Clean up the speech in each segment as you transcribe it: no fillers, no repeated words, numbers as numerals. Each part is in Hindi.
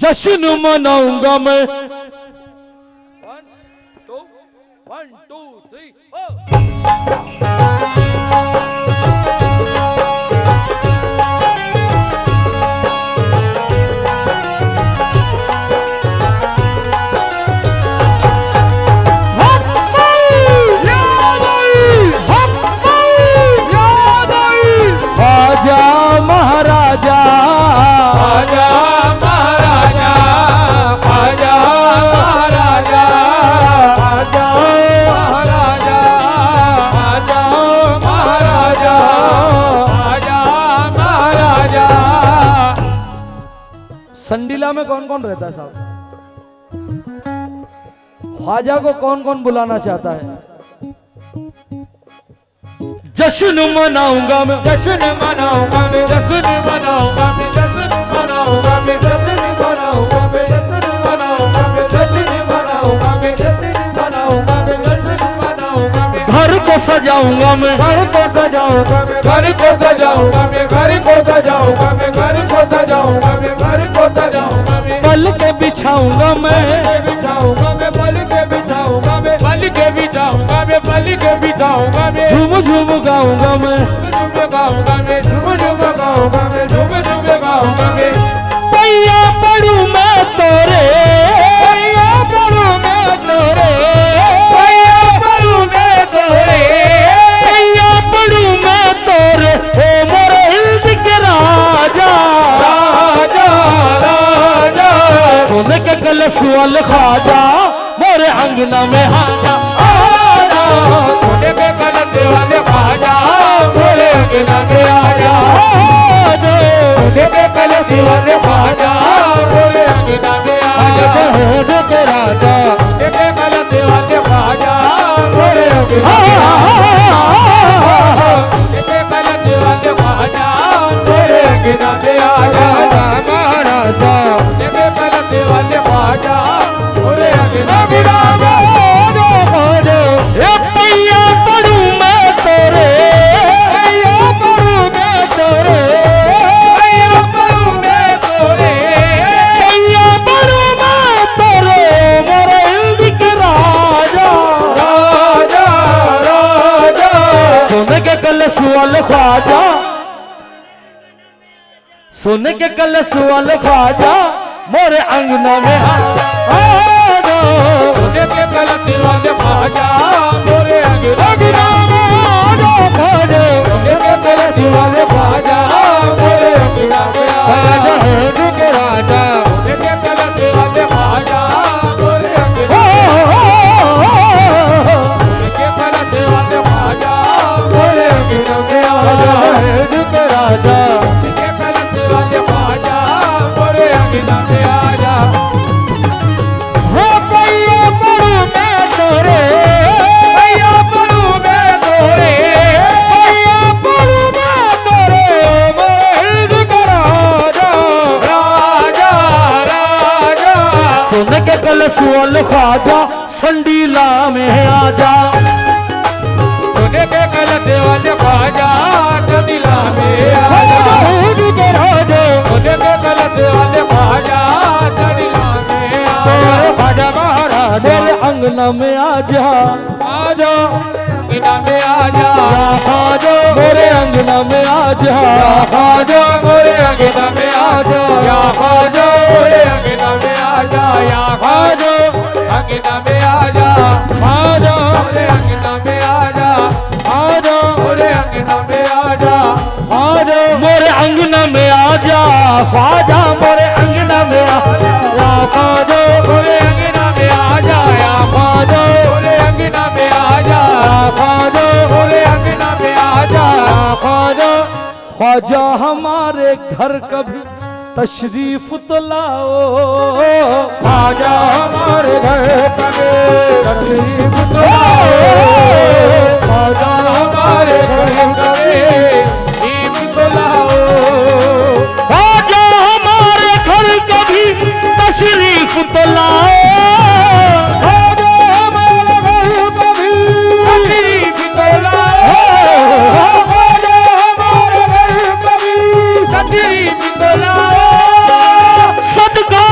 जश्न मनाऊंगा मैं। 1 2 3 आजा महाराजा, आजा महाराजा, आजा महाराजा, आजा महाराजा, आजा महाराजा, आजा महाराजा। संडीला में कौन कौन रहता है साहब? ख्वाजा को कौन कौन बुलाना चाहता है? जश्न मनाऊंगा मैं, जश्न मनाऊंगा मैं, जश्न मनाऊंगा मैं, जश्न मनाऊंगा मैं, जश्न मनाऊंगा मैं, जश्न मनाऊंगा मैं, जश्न मनाऊंगा मैं, जश्न मनाऊंगा मैं, जश्न मनाऊंगा मैं। घर को सजाऊंगा मैं, घर को सजाऊंगा मैं, घर को सजाऊंगा मैं, घर को सजाऊंगा मैं, घर को सजाऊंगा मैं, घर को सजाऊंगा मैं। पल के बिछाऊंगा मैं, बिछाऊंगा मैं, पल के बिछाऊंगा मैं, पल के बिछाऊंगा मैं, पल के बिछाऊंगा मैं। झूम झूम गाऊंगा मैं, झूम गाऊंगा मैं, झूम झूम गाऊंगा मैं, झूम झूम गाऊंगा मैं। पैया पड़ू मैं तोरे, पैया पड़ू मैं तोरे, पैया पड़ू मैं तोरे, पैया पड़ू मैं तोरे, ओ मोरे हिंद के राजा, राजा राजा। सोने के कलश वाले ख्वाजा मोरे अंगना में आजा, आजा सोने के कलश वाले ख्वाजा मोरे अंगना में आजा, सोने के कलश वाले ख्वाजा मोरे अंगना में आजा। होने के राजा, सोने के कलश वाले ख्वाजा मोरे अंगना में आजा, सोने के कलश वाले ख्वाजा मोरे अंगना में आजा। महाराजा सोने के कलश वाले ख्वाजा मोरे अंगना में आजा। पैया पड़ू मैं तोरे, पैया पड़ू मैं तोरे, पैया पड़ू मैं तोरे, पैया पड़ू मैं तोरे, मोरे हिंद के राजा, राजा राजा। सोने के कलश वाले ख्वाजा, सोने के कलश वाले ख्वाजा मोरे अंगना में आजा, सोने के कलश वाले ख्वाजा मोरे अंगना में आजा। सोने के कलश वाले ख्वाजा मोरे अंगना में आजा। हिंद के राजा, सोने के कलश वाले ख्वाजा मोरे अंगना के कलश वाले ख्वाजा मोरे अंगना में आजा। हिंद के राजा, के कलश वाले ख्वाजा मोरे अंगना में आजा। पैया पड़ू मैं तोरे, पैया पड़ू मैं तोरे, पैया पड़ू मैं तोरे, मोरे हिंद के राजा, राजा राजा। सोने के कलश वाले ख्वाजा संडीला में आजा, सोने के कलश वाले ख्वाजा चंदिला में आजा। हिंद के राजा, सोने के कलश वाले ख्वाजा चंदिला में तेरे आजा। ख्वाजा महाराज मेरे अंगना में आजा, आजा अंगना में आजा, ख्वाजा मेरे अंगना में आजा, ख्वाजा मोरे अंगना में आजा, या ख्वाजा मोरे अंगना में आजा, या ख्वाजा अंगना में आजा, ख्वाजा मोरे अंगना में आजा, ख्वाजा मोरे अंगना में आजा, ख्वाजा मोरे अंगना में आजा, ख्वाजा मोरे अंगना में आजा, ख्वाजा मोरे अंगना में आजा, या ख्वाजा मोरे अंगना में आजा, ख्वाजा मोरे अंगना में आजा, ख्वाजा ख्वाजा हमारे घर कभी तशरीफ तो लाओ, ख्वाजा हमारे घर कभी तशरीफ तो लाओ, ख्वाजा हमारे घर कभी तशरीफ तो लाओ, ख्वाजा हमारे घर कभी तशरीफ तो लाओ, ख्वाजा हमारे घर कभी तशरीफ तो लाओ, ख्वाजा हमारे घर कभी तशरीफ तो लाओ। सदका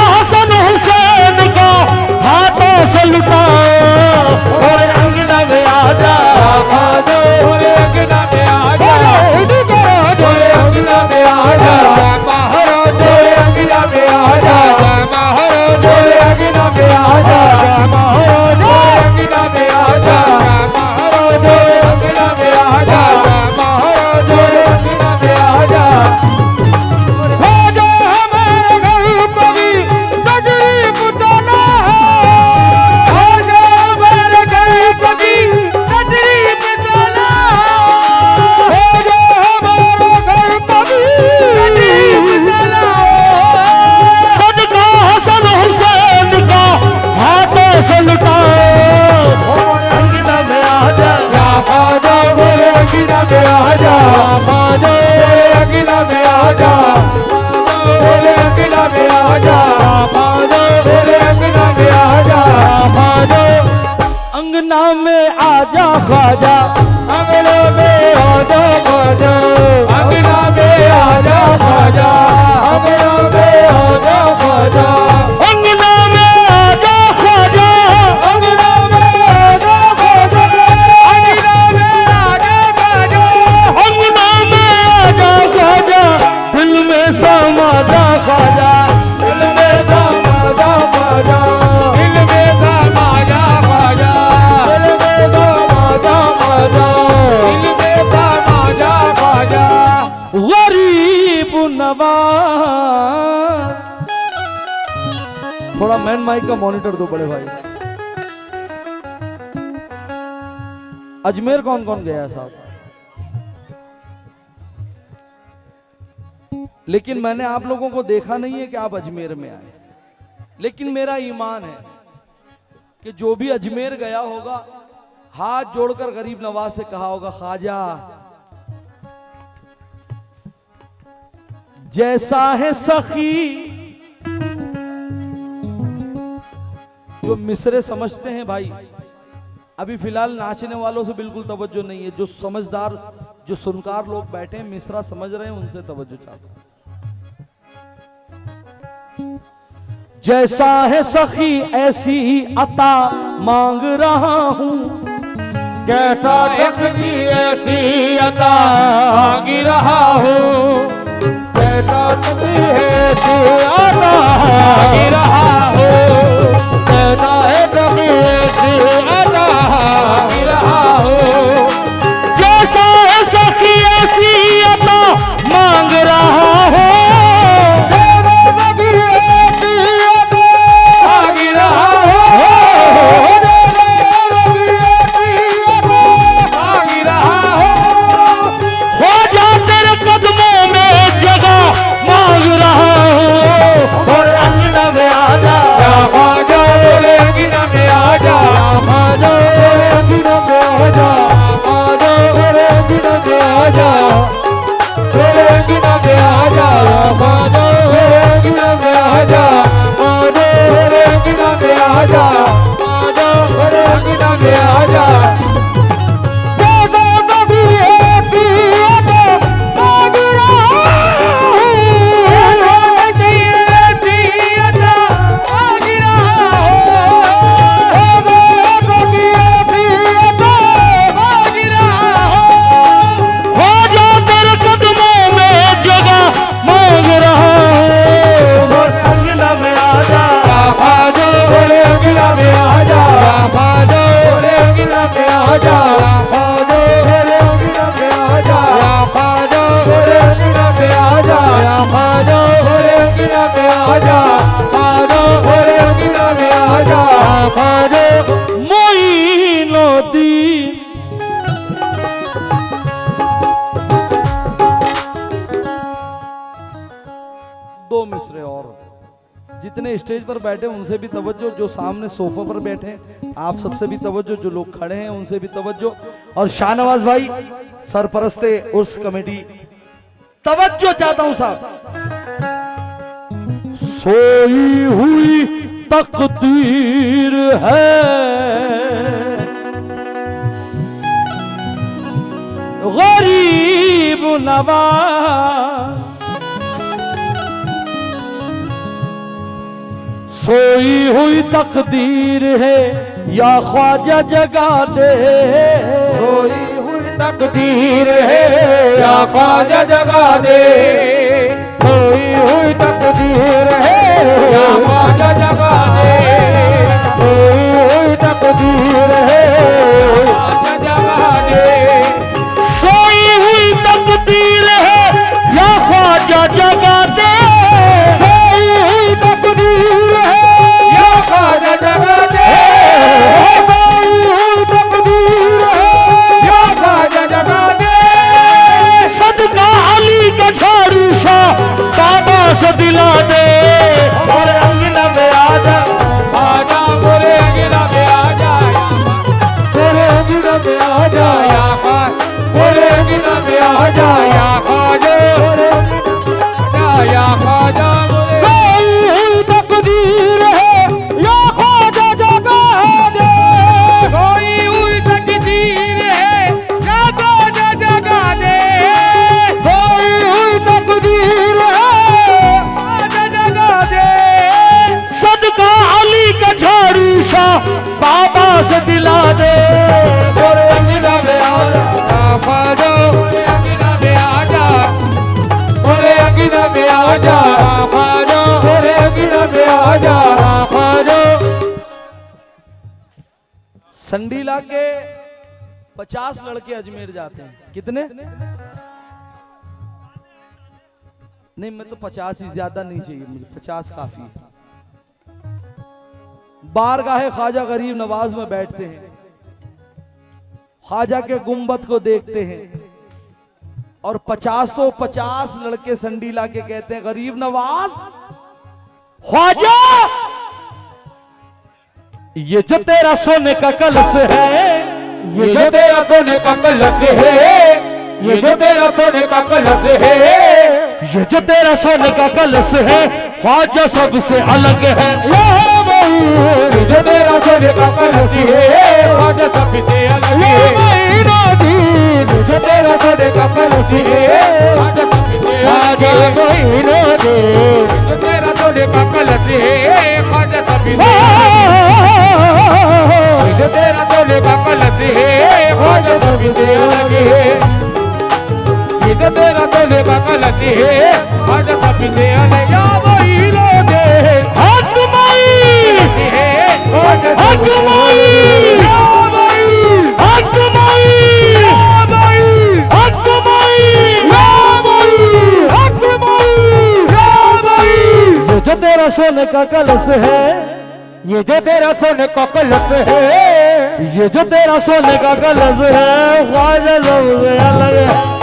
आजा ख्वाजा मेरे अंगना में आजा ख्वाजा अंगना में आजा ख्वाजा अंगना में आजा ख्वाजा अंगना में आजा ख्वाजा अंगना में आजा ख्वाजा अंगना में आजा ख्वाजा अंगना में आजा ख्वाजा अंगना में आजा ख्वाजा अंगना में आजा ख्वाजा दिल में समा जा ख्वाजा दिल में समा जा ख्वाजा दिल में समा जा ख्वाजा दिल में समा जा ख्वाजा दिल में समा जा ख्वाजा गरीब नवाज। थोड़ा मैन माइक का मॉनिटर दो बड़े भाई। अजमेर कौन कौन गया है साहब? लेकिन मैंने आप लोगों को देखा नहीं है कि आप अजमेर में आए, लेकिन मेरा ईमान है कि जो भी अजमेर गया होगा हाथ जोड़कर गरीब नवाज से कहा होगा ख्वाजा जैसा है सखी। जो मिसरे समझते हैं भाई, अभी फिलहाल नाचने वालों से बिल्कुल तवज्जो नहीं है। जो समझदार जो सुनकार लोग बैठे हैं मिसरा समझ रहे हैं उनसे तवज्जो चाहता हूं। जैसा है सखी ऐसी ही अता मांग रहा हूं कैसा सखी ऐसी अता मांग रहा हूँ कैसा सखी ऐसी अता मांग रहा हूँ कैसा है सखी ऐसी अता मांग रहा हूँ जैसा है सखी ऐसी अता मांग रहा हूं दो मिसरे और जितने स्टेज पर बैठे उनसे भी तवज्जो, जो सामने सोफे पर बैठे आप सबसे भी तवज्जो, जो लोग खड़े हैं उनसे भी तवज्जो। और शाहनवाज भाई सरपरस्ते उर्स कमेटी तवज्जो चाहता हूं साहब। सोई हुई तकदीर है गरीब नवाज सोई हुई तकदीर है या ख्वाजा जगा दे सोई हुई तकदीर है या ख्वाजा जगा दे सोई हुई तकदीर है या ख्वाजा जगा दे सोई हुई तकदीर है ख्वाजा जगा दे सोई हुई तकदीर है या ख्वाजा जगा दे सोई हुई तकदीर है या ख्वाजा जगा दे सोई हुई तकदीर है या ख्वाजा जगा दे सदका अली का झाड़ू सा बाबा से दिला दे और अंगना में आजा आजा मोरे अंगना में आजा मोरे अंगना में आजा या मोरे अंगना में आजा या ख्वाजा मोरे अंगना में आजा या ख्वाजा मोरे पास दिला दे। मोरे अंगना में आजा या ख्वाजा, मोरे अंगना में आजा, मोरे अंगना में आजा या ख्वाजा, मोरे अंगना में आजा या ख्वाजा। संडीला के 50 लड़के अजमेर जाते हैं। कितने? नहीं, मैं तो 50 ही, ज्यादा नहीं चाहिए मुझे, 50 काफी है। बारगाहे ख्वाजा गरीब नवाज में बैठते हैं, ख्वाजा के गुंबद को देखते हैं और 50 लड़के संडीला के कहते हैं, गरीब नवाज, ख्वाजा, ये जो तेरा सोने का कलश है, ये जो तेरा सोने का कलश है, ये जो तेरा सोने का कलश है, ये जो तेरा सोने का कलश है, ख्वाजा सबसे अलग है। ये जो तेरा सोने का कलश है, ख्वाजा सबसे अलग है। ये जो तेरा सोने का कलश है, ख्वाजा सबसे अलग है। ये जो तेरा सोने का कलश है, ख्वाजा सबसे अलग है। ये जो तेरा सोने का कलश है, ख्वाजा सबसे अलग है। ये जो तेरा सोने का कलश है, ख्वाजा सबसे अलग है। जो तेरा सोने का कलश है, ये जो तेरा सोने का कलश है, ये जो तेरा सोने का कलश है, ख्वाजा सबसे अलग है।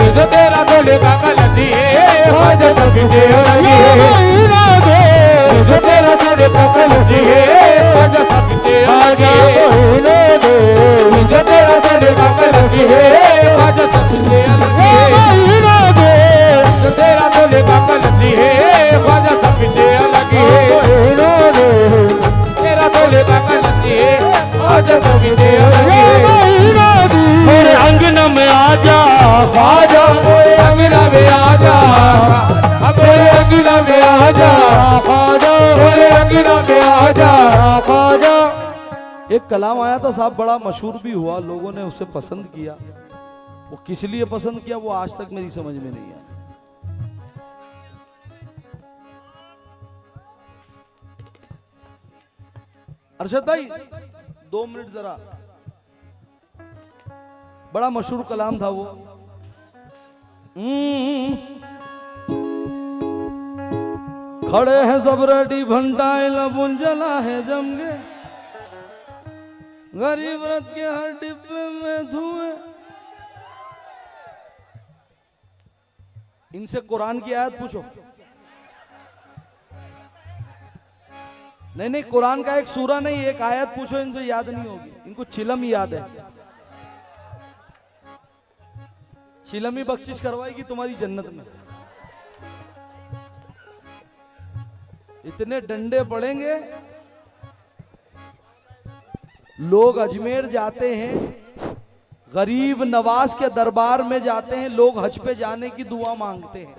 ये जो तेरा सोने का कलश है, ख्वाजा सबसे अलग है। ये जो तेरा सोने का कलश है, ख्वाजा सबसे अलग है। ये जो तेरा सोने का कलश है, ख्वाजा सबसे अलग है। जो तेरा सोने का कलश है, ख्वाजा सबसे अलग है। तेरा सोने का कलश है, ख्वाजा सबसे अलग है। मेरे अंगना में आजा ख्वाजा, मोरे अंगना में आजा, मोरे अंगना में आजा ख्वाजा, मोरे अंगना में आजा ख्वाजा। एक कलाम आया था साहब, बड़ा मशहूर भी हुआ, लोगों ने उसे पसंद किया। वो किस लिए पसंद किया वो आज तक मेरी समझ में नहीं आया। अरशद भाई 2 मिनट जरा, बड़ा मशहूर कलाम था वो। खड़े हैं जबरडी भंडाए लबुन जला है जमगे, गरीब रथ के हर डिब्बे में धुएं। इनसे कुरान की आयत पूछो। नहीं, कुरान का एक सूरा नहीं, एक आयत पूछो, इनसे याद नहीं होगी। इनको चिलम ही याद है। चिलम ही बख्शिश करवाएगी तुम्हारी जन्नत में। इतने डंडे पड़ेंगे। लोग अजमेर जाते हैं, गरीब नवाज के दरबार में जाते हैं, लोग हज पे जाने की दुआ मांगते हैं,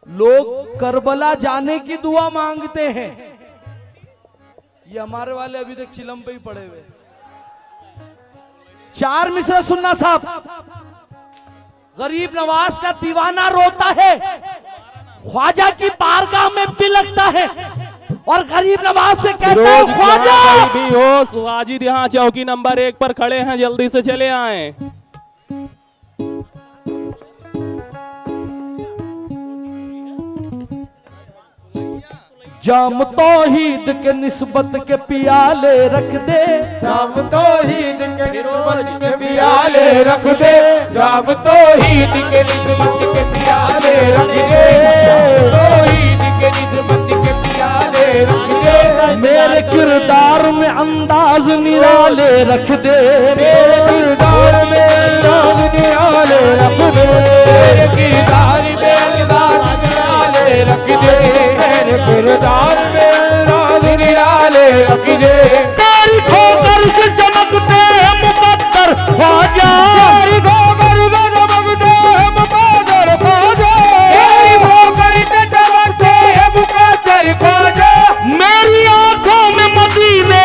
लोग करबला जाने की दुआ मांगते हैं। ये हमारे वाले अभी तक चिलम पे ही पड़े हुए। 4 मिसरा सुनना साहब। गरीब नवाज का दीवाना रोता है, ख्वाजा की बारगाह में बिलखता है और गरीब नवाज से कहता है, ख्वाजा भी हो वाजिद यहाँ चौकी नंबर 1 पर खड़े हैं, जल्दी से चले आएं। जाम तौहीद के निस्बत के पियाले रख दे, जाम तौहीद के निस्बत के पियाले रख दे, जाम तौहीद के निस्बत के पियाले रख दे, तौहीद के निस्बत के पियाले रख दे। मेरे किरदार में अंदाज निराले रख दे, मेरे किरदार में अंदाज निराले रख दे, मेरे किरदार में अंदाज निराले रख दे, मेरे किरदार में अंदाज निराले रख दे। तेरी ठोकर से चमकते हैं मुकद्दर ख्वाजा, तेरी ठोकर से चमकते हैं मुकद्दर ख्वाजा, तेरी ठोकर से चमकते हैं मुकद्दर ख्वाजा। मेरी आंखों में मदीने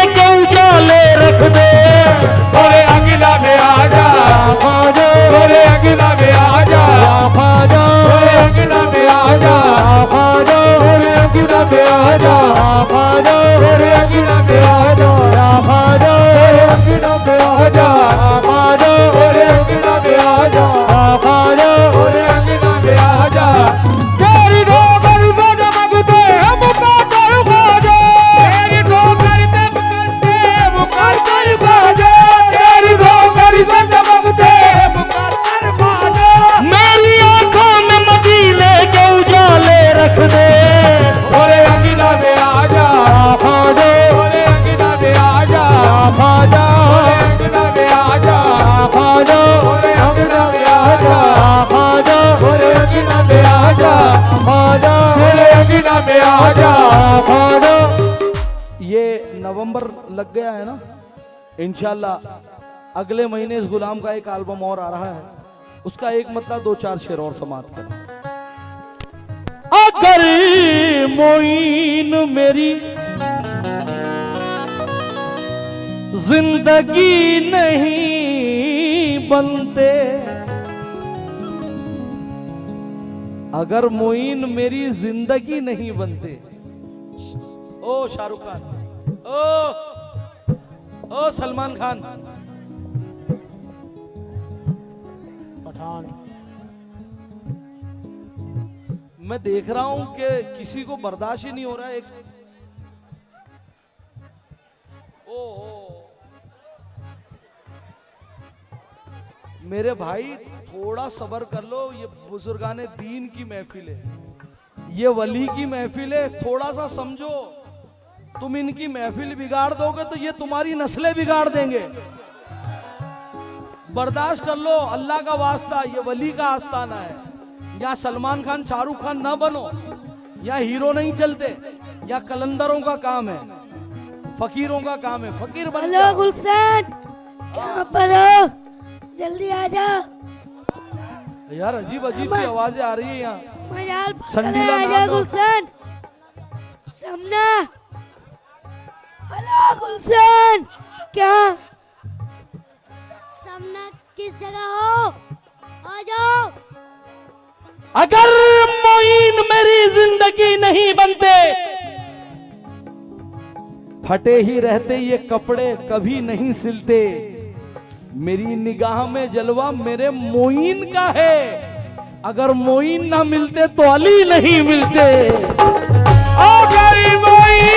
ख्वाजा मेरे अंगना में आजा ख्वाजा। ये नवंबर लग गया है ना, इंशाल्लाह अगले महीने इस गुलाम का एक एल्बम और आ रहा है, उसका एक मतलब 2-4 शेर और समाप्त करना। अगर मोइन मेरी जिंदगी नहीं बनते, अगर मोइन मेरी जिंदगी नहीं बनते। ओ शाहरुख खान, ओ सलमान खान, पठान। मैं देख रहा हूं कि किसी को बर्दाश्त ही नहीं हो रहा है। एक ओ मेरे भाई थोड़ा सब्र कर लो, ये बुजुर्गाने दीन की महफिल है, ये वली की महफिल है, थोड़ा सा समझो। तुम इनकी महफिल बिगाड़ दोगे तो ये तुम्हारी नस्लें बिगाड़ देंगे। बर्दाश्त कर लो, अल्लाह का वास्ता, ये वली का आस्थाना है। यहाँ सलमान खान शाहरुख खान ना बनो, यहाँ हीरो नहीं चलते, यहाँ कलंदरों का काम है, फकीरों का काम है। फकीर बन हेलो गुलशन, कहाँ पर हो? जल्दी आ जा। यार अजीब अजीब सी आवाजें आ रही है यहाँ। मजाल संडीला आ नाम जा दो। गुलशन। समना, हेलो गुलशन, क्या समना किस जगह हो? आ जाओ। अगर मोइन मेरी जिंदगी नहीं बनते, फटे ही रहते ये कपड़े कभी नहीं सिलते। मेरी निगाह में जलवा मेरे मोइन का है, अगर मोइन ना मिलते तो अली नहीं मिलते। अगर मोइन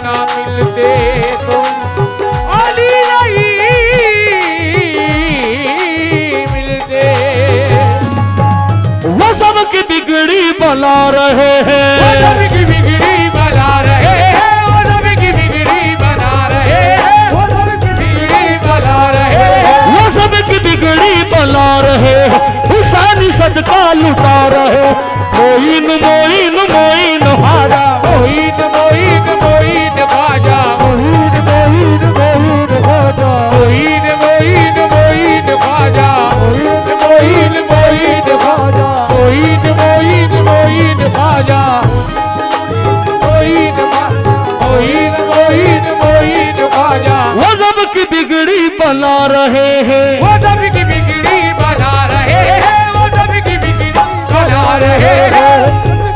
ना मिलते तो अली नहीं मिलते। वो सब की बिगड़ी बना रहे हैं, वो सब की बिगड़ी बना रहे हैं, वो सब की बिगड़ी बना रहे हैं, वो सब की बिगड़ी बना रहे हैं, वो सब की बिगड़ी बना रहे हैं, हुसैनी सदका लुटा रहे। मोइन मोइन मोइन हारा, मोइन मोइन मोइन ख्वाजा, मोइन मोइन मोइन ख्वाजा, मोइन मोइन मोइन ख्वाजा, मोइन मोइन ख्वाजा, मोइन मोइन मोइन ख्वाजा, मोइन मोइन मोइन ख्वाजा। वो सब की बिगड़ी बना रहे हैं, वो सब की बिगड़ी बना रहे हैं, वो सब की बिगड़ी बना रहे हैं,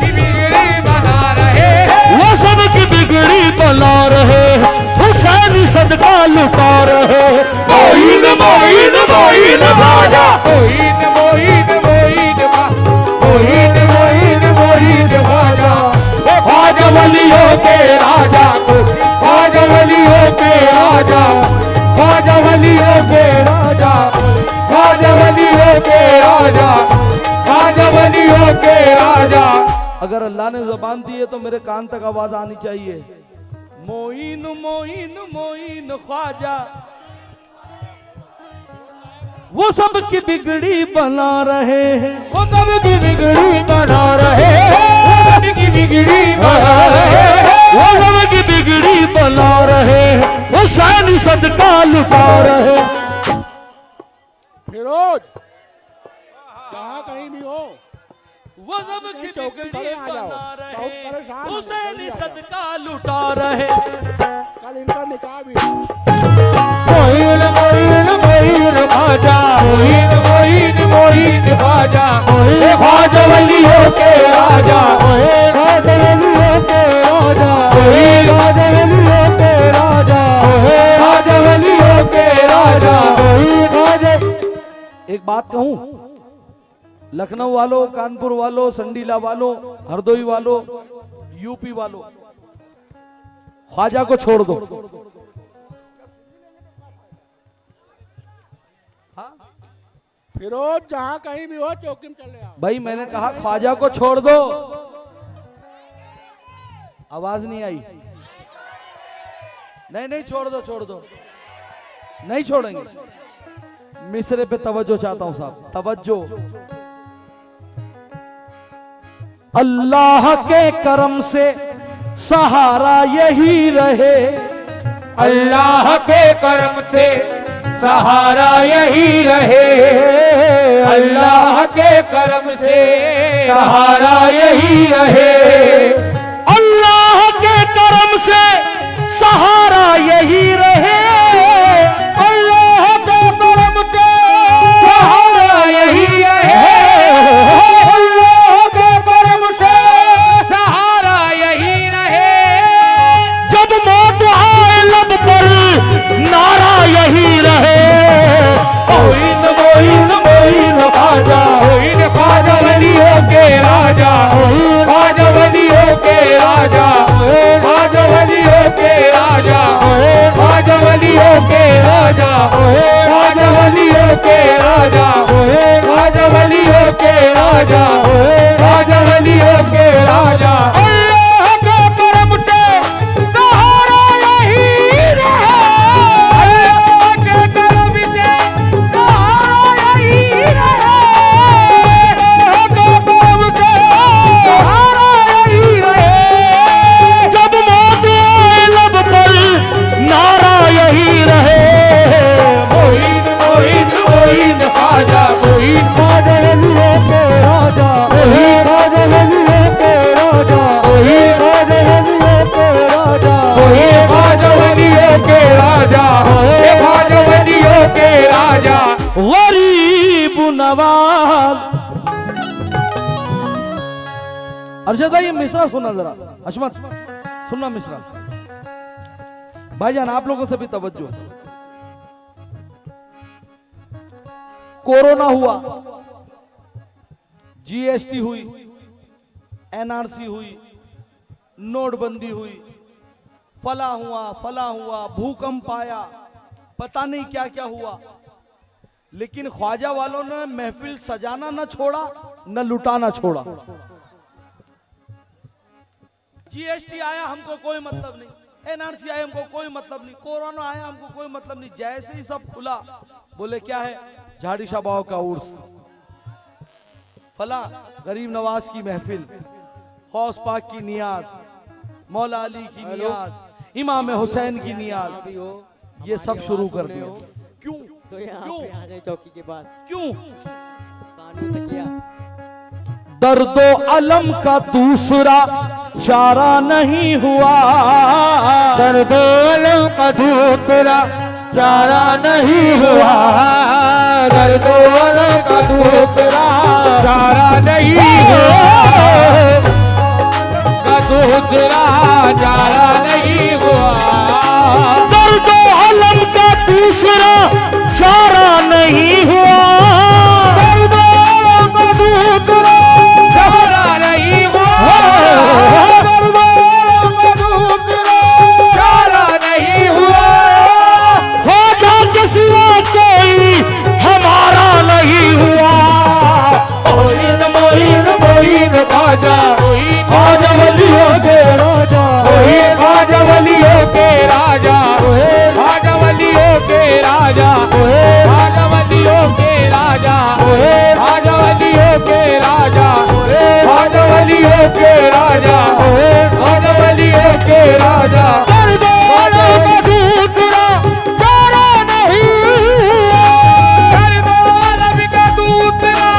की बिगड़ी बना रहे हैं, वो सब की बिगड़ी बना रहे हैं, हुसैनी सदका लुटा रहे। मोइन मोइन मोइन ख्वाजा, मोइन मोइन मोइन मोइन मोइन मोइन ख्वाजा। ख्वाजा वलियों के राजा, ख्वाजा वलियों के राजा, ख्वाजा वलियों के राजा, ख्वाजा वलियों के राजा, ख्वाजा वलियों के राजा। अगर अल्लाह ने जबान दी है तो मेरे कान तक आवाज आनी चाहिए। मोइन मोइन मोइन ख्वाजा, वो सब की बिगड़ी बना रहे हैं, वो सब की बिगड़ी बना रहे हैं, वो सब की बिगड़ी बना रहे हैं, वो सब की बिगड़ी बना रहे हैं, हुसैनी सदका लुटा रहे। फिरोज, जहाँ कहीं भी हो, वो सब की चौकी बिगड़ी खड़े आ जाओ। बना रहे बहुत हैं, परेशान हैं, हुसैनी जल्दी आ जाओ। सदका लुटा रहे। कल इनका निकाह भी मोइन मोइन मोइन ख्वाजा, मोइन मोइन मोइन ख्वाजा, ख्वाजा वलियों के राजा, ख्वाजा वलियों के राजा, ख्वाजा वलियों के राजा, ख्वाजा वलियों के राजा, ख्वाजा। एक बात कहूं, लखनऊ वालों, कानपुर वालों, संडीला वालों, हरदोई वालों, यूपी वालों, ख्वाजा को छोड़ दो। फिरोज, जहाँ कहीं भी हो चौकी में चले आओ। भाई मैंने कहा ख्वाजा को छोड़ दो। आवाज नहीं आई। नहीं नहीं, छोड़ दो छोड़ दो, नहीं छोड़ेंगे। मिसरे पे तवज्जो चाहता हूं साहब, तवज्जो। अल्लाह के करम से सहारा यही रहे, अल्लाह के करम से सहारा यही रहे, अल्लाह के करम से सहारा यही रहे, अल्लाह के करम से सहारा यही रहे, अल्लाह के करम से सहारा यही रहे, अल्लाह के करम से सहारा यही रहे, जब मौत आए लब पर नारा यही रहे, मोइन मोइन मोइन ख्वाजा, मोइन ख्वाजा वलियों के राजा, ख्वाजा वलियों के राजा, ख्वाजा वलियों के राजा, ख्वाजा वलियों के राजा, ख्वाजा वलियों के राजा, ख्वाजा वलियों के राजा, ख्वाजा वलियों के राजा, अल्लाह के करम से सहारा यही रहे, अल्लाह के करम से सहारा यही रहे, अल्लाह के करम से सहारा यही रहे, जब मौत आए लब पर नारा यही रहे, मोइन मोइन मोइन ख्वाजा, मोइन ख्वाजा वलियों के राजा, मोइन ख्वाजा वलियों के राजा, मोइन ख्वाजा वलियों के राजा, मोइन ख्वाजा वलियों के राजा, मोइन ख्वाजा वलियों के राजा, गरीब नवाज। अर्शद भाई ये मिसरा सुना जरा, अशमत सुनना मिसरा। भाईजान आप लोगों से भी तवज्जो। कोरोना हुआ, जीएसटी हुई, एनआरसी हुई, नोटबंदी हुई, फला हुआ, भूकंप आया, पता नहीं क्या क्या हुआ, लेकिन ख्वाजा वालों ने महफिल सजाना न छोड़ा, न लुटाना छोड़ा। जीएसटी आया हमको कोई मतलब नहीं, एनआरसी आया हमको कोई मतलब नहीं, कोरोना आया हमको कोई मतलब नहीं। जैसे ही सब खुला बोले क्या है, झाड़ी शाबाओ का उर्स, फला गरीब नवाज की महफिल, गौस पाक की नियाज, मौला अली की नियाज, इमाम हुसैन की नियाज, ये सब शुरू कर दिया। क्यों? तो यहाँ क्यों? पे आ गए चौकी के पास, क्यों? सानू तकिया, दर्दो अलम का दूसरा चारा नहीं हुआ, दर्दों का दूसरा चारा नहीं हुआ, दर्दों का दूसरा चारा नहीं हुआ, का दूसरा चारा नहीं हुआ, दर्दो अलम का दूसरा चारा नहीं हुआ, दर्दों का दूसरा चारा नहीं हुआ, दर्दों का दूसरा चारा नहीं हुआ, ख्वाजा के सिवा कोई हमारा नहीं हुआ। मोइन मोइन मोइन ख्वाजा, ख्वाजा वलियों के राजा, ख्वाजा वलियों के राजा, ख्वाजा वलियों के राजा, ख्वाजा वलियों के राजा, ख्वाजा वलियों के राजा, ख्वाजा वलियों के राजा, ख्वाजा वलियों के राजा, दर्दों का दूसरा चारा नहीं हुआ, दर्दों का दूसरा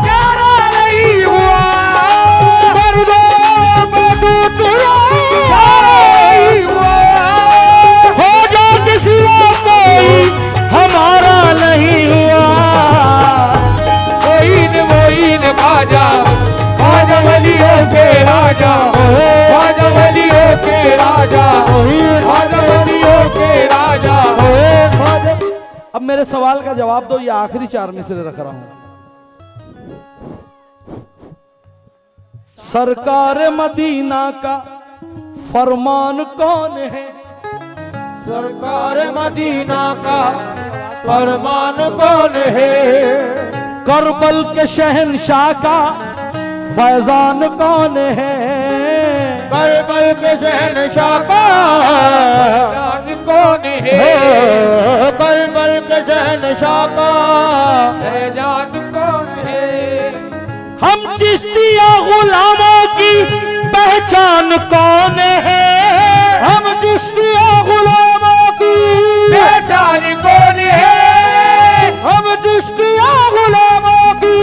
चारा नहीं हुआ, दर्दों का दूसरा चारा नहीं हुआ, ख्वाजा के सिवा कोई हमारा नहीं हुआ। मोइन मोइन ख्वाजा, ख्वाजा वलियों के राजा, ख्वाजा वलियों के राजा, ख्वाजा वलियों के राजा, ख्वाजा। अब मेरे सवाल का जवाब दो, ये आखिरी 4 मिसरे रख रहा हूं। सरकार मदीना का फरमान कौन है? सरकार मदीना का फरमान कौन है? करबल के शहंशाह का फैजान कौन है? करबल के शहंशाह का फैजान कौन है? करबल के शहंशाह का फैजान कौन है? हम चिश्तिया गुलामों की पहचान कौन है? हम चिश्तिया गुलामों की पहचान कौन है? हम चिश्तिया गुलामों की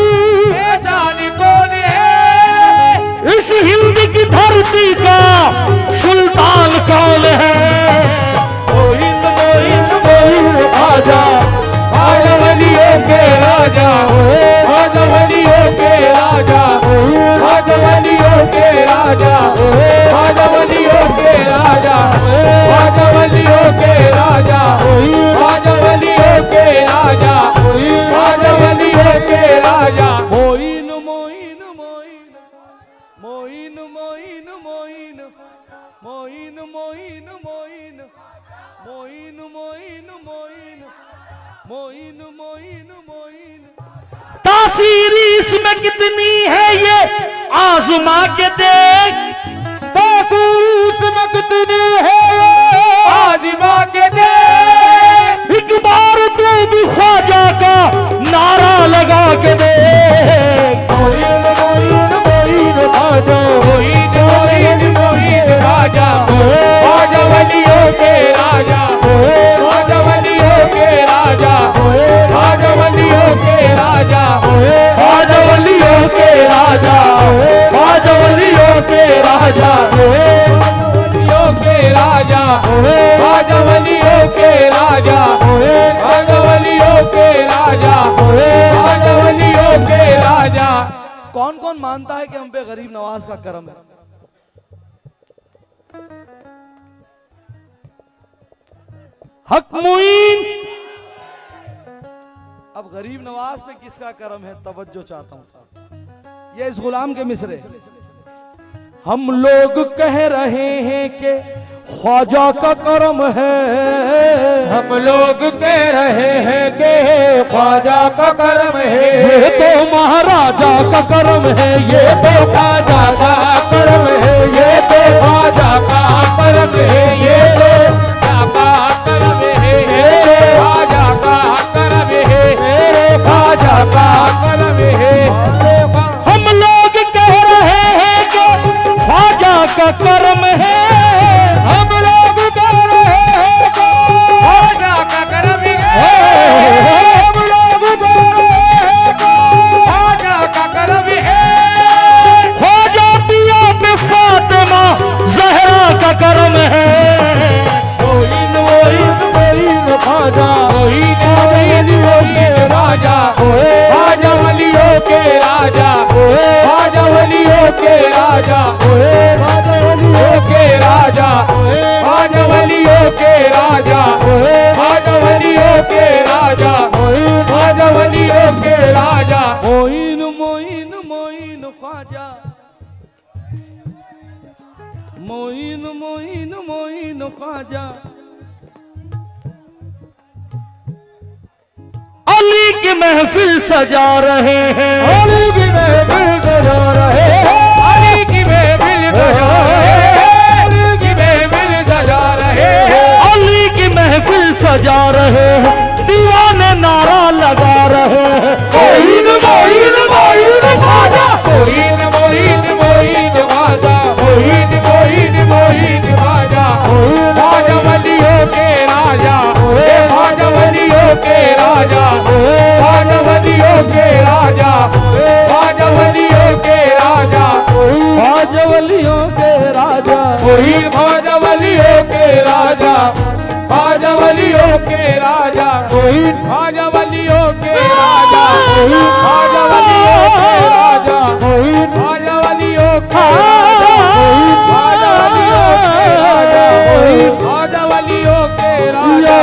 पहचान कौन है? इस हिंद की धरती का सुल्तान कौन है? मोइन मोइन मोइन आजा, आजा वलियों के राजा, आजा वलियों के राजा, आजा वलियों के राजा, आजा वलियों के राजा, आजा वलियों के राजा, आजा वलियों के राजा, आजा वलियों के राजा। मोइन मोइन मोइन मोइन मोइन मोइन मोइन मोइन मोइन मोइन मोइन मोइन मोइन मोइन मोइन। तासीरी इसमें कितनी है ये आजमा के देख, तासीरी इसमें कितनी है ये आजमा के दे, एक बार तू भी ख्वाजा का नारा लगा के देख। मोइन मोइन मोइन ख्वाजा, मोइन मोइन मोइन राजा, आजा वलियों के राजा, आजा वलियों के राजा, आजा वलियों के राजा, आजा वलियों के राजा, आजा वलियों के राजा, वलियों के राजा, आजा वलियों के राजा, आजा वलियों के राजा, आजा वलियों के राजा। कौन कौन मानता है कि हम पे गरीब नवाज का करम है? हक मुइन। अब गरीब नवाज पे किसका करम है, तवज्जो चाहता हूं। ये इस गुलाम के मिसरे। हम लोग कह रहे हैं कि ख्वाजा का करम है, हम लोग कह रहे हैं कि ख्वाजा का करम है, ये तो महाराजा का करम है, ये तो ख्वाजा का करम है, ये तो ख्वाजा का करम है, ये तो ख्वाजा का करम है, ख्वाजा का करम है। हम लोग कह रहे हैं कि ख्वाजा का करम है, हम लोग कह रहे हैं कि ख्वाजा का करम है, हम लोग कह रहे हैं कि ख्वाजा का करम है, ख्वाजा पिया पे फातिमा जहरा का करम है। मोइन मोइन मोइन ख्वाजा, मोइन मोइन मोइन राजा, आजा वलियों के राजा, आजा वलियों के राजा, आजा वलियों के राजा, आजा वलियों के राजा, आजा वलियों के राजा, आजा वलियों के राजा। मोइन मोइन मोइन ख्वाजा, मोइन मोइन मोइन ख्वाजा। अली की महफिल सजा रहे हैं, अली की महफिल सजा रहे हैं, अली की महफिल सजा रहे हैं, अली की महफिल सजा रहे हैं, अली की महफिल सजा रहे हैं, दीवाने नारा लगा रहे हैं। मोइन मोइन मोइन ख्वाजा, मोइन मोइन मोइन ख्वाजा, मोइन मोइन मोइन ख्वाजा, ख्वाजा वलियों के राजा, ख्वाजा वलियों के राजा, ख्वाजा वलियों के राजा, ख्वाजा वलियों के राजा, ख्वाजा वलियों के राजा, मोइन ख्वाजा वलियों के राजा, ख्वाजा वलियों के राजा, मोइन ख्वाजा वलियों के राजा, ख्वाजा वलियों के राजा, मोइन ख्वाजा वलियों के राजा, ख्वाजा वलियों के राजा, मोइन ख्वाजा वलियों के राजा।